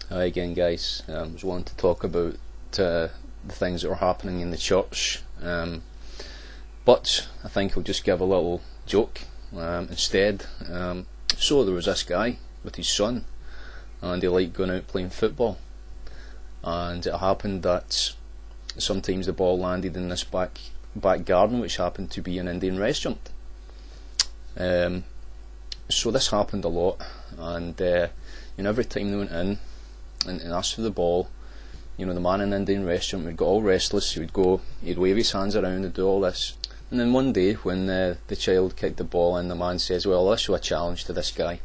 Hi again, guys. I was wanting to talk about the things that were happening in the church, but I think I'll just give a little joke instead. So there was this guy with his son, and he liked going out playing football, and it happened that sometimes the ball landed in this back garden, which happened to be an Indian restaurant. So this happened a lot, and every time they went in and asked for the ball, the man in the Indian restaurant would get all restless. He'd wave his hands around and do all this. And then one day, when the child kicked the ball in, the man says, "Well, let's show a challenge to this guy."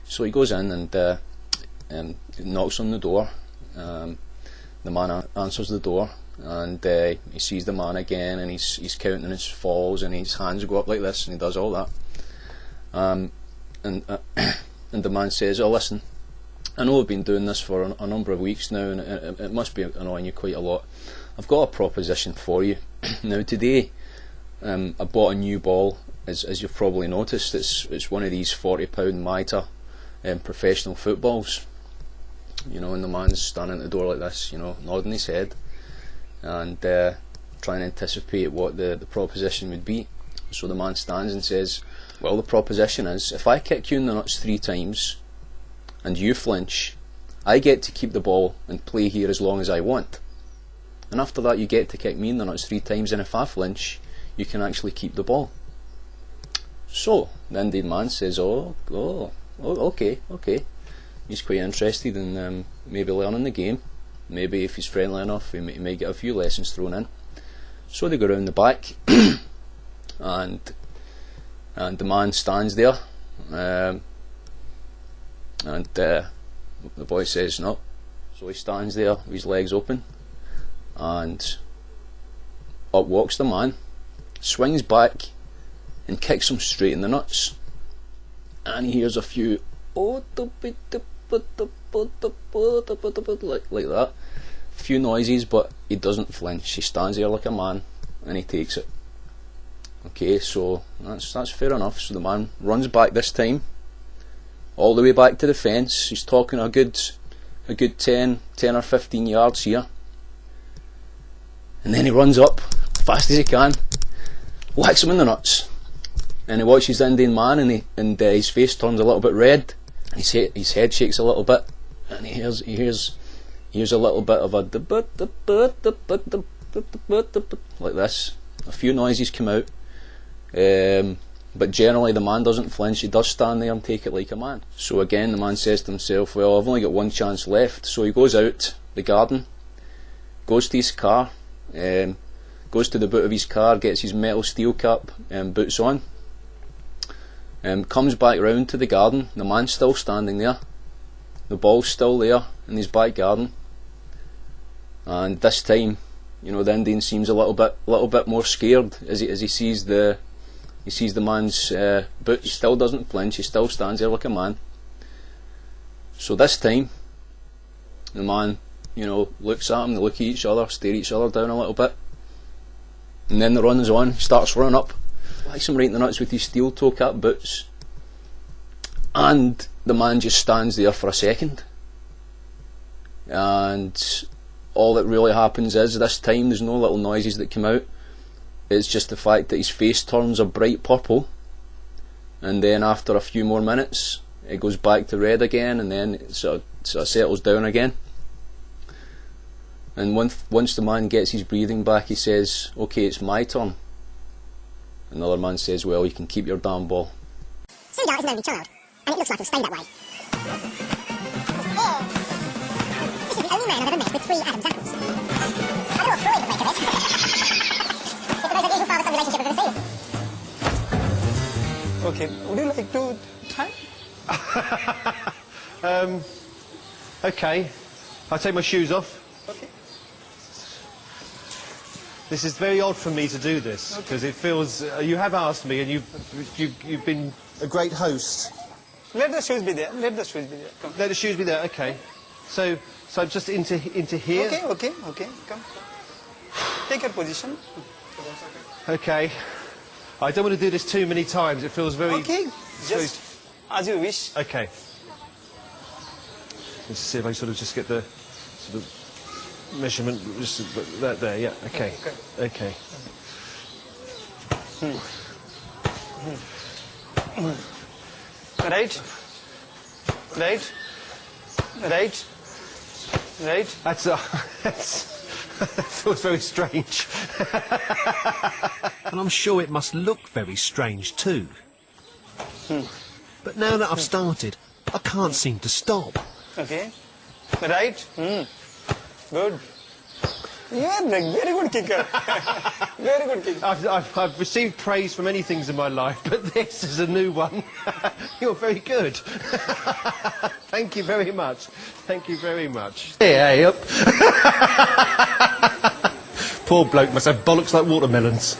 So he goes in and knocks on the door. The man answers the door, and he sees the man again, and he's counting his falls, and his hands go up like this, and he does all that. And the man says, "Oh, listen, I know I've been doing this for a number of weeks now, and it must be annoying you quite a lot. I've got a proposition for you. Now today, I bought a new ball, as you've probably noticed. It's one of these £40 Mitre professional footballs. And the man's standing at the door like this, nodding his head, and trying to anticipate what the proposition would be. So the man stands and says, "Well, the proposition is, if I kick you in the nuts 3 times and you flinch, I get to keep the ball and play here as long as I want. And after that, you get to kick me in the nuts 3 times, and if I flinch, you can actually keep the ball." So the Indian man says, oh, okay. He's quite interested in maybe learning the game. Maybe if he's friendly enough, he might get a few lessons thrown in. So they go round the back, and the man stands there, and the boy says no. So he stands there with his legs open, and up walks the man, swings back and kicks him straight in the nuts, and he hears a few like that, a few noises, but he doesn't flinch. He stands there like a man, and he takes it. Okay, so that's fair enough. So the man runs back this time, all the way back to the fence. He's talking a good 10 or 15 yards here, and then he runs up fast as he can, whacks him in the nuts, and he watches the Indian man, and his face turns a little bit red, and his head shakes a little bit, and he hears a little bit of a like this. A few noises come out. But generally the man doesn't flinch. He does stand there and take it like a man. So again the man says to himself, "Well, I've only got one chance left." So he goes out the garden, goes to his car, goes to the boot of his car, gets his metal steel cap boots on, comes back round to the garden. The man's still standing there, the ball's still there in his back garden, and this time the Indian seems a little bit more scared as he sees the man's boot. He still doesn't flinch. He still stands there like a man. So this time, the man, looks at him. They look at each other, stare each other down a little bit, and then the run is on. He starts running up, whacks him right in the nuts with his steel toe cap boots, and the man just stands there for a second, and all that really happens is, this time there's no little noises that come out. It's just the fact that his face turns a bright purple, and then after a few more minutes it goes back to red again, and then it sort of settles down again. And once the man gets his breathing back, he says, "Okay, it's my turn." Another man says, "Well, you can keep your damn ball." Sridhar is an only child, and it looks like it'll stay that way. This is the only man I've ever met with 3 Adam's apples. I draw Freud would make of it. It's the most unusual father-son relationship I've ever seen. Okay, would you like to try? Okay, I'll take my shoes off. Okay. This is very odd for me to do this, because it feels, you have asked me, and you've been a great host. Let the shoes be there. Let the shoes be there. Come. Let the shoes be there, okay. So just into here? Okay. Come. Take your position. Okay. I don't want to do this too many times. It feels very... Okay, just as you wish. Okay. Let's see if I sort of just get the sort of measurement, just that there, yeah, okay. Okay. Right. Right. Right. Right. That's, that feels very strange. And I'm sure it must look very strange too. But now that I've started, I can't seem to stop. Okay. Right. Good. You are a very good kicker. Very good kicker. I've received praise for many things in my life, but this is a new one. You're very good. Thank you very much. Thank you very much. Hey, up. Poor bloke must have bollocks like watermelons.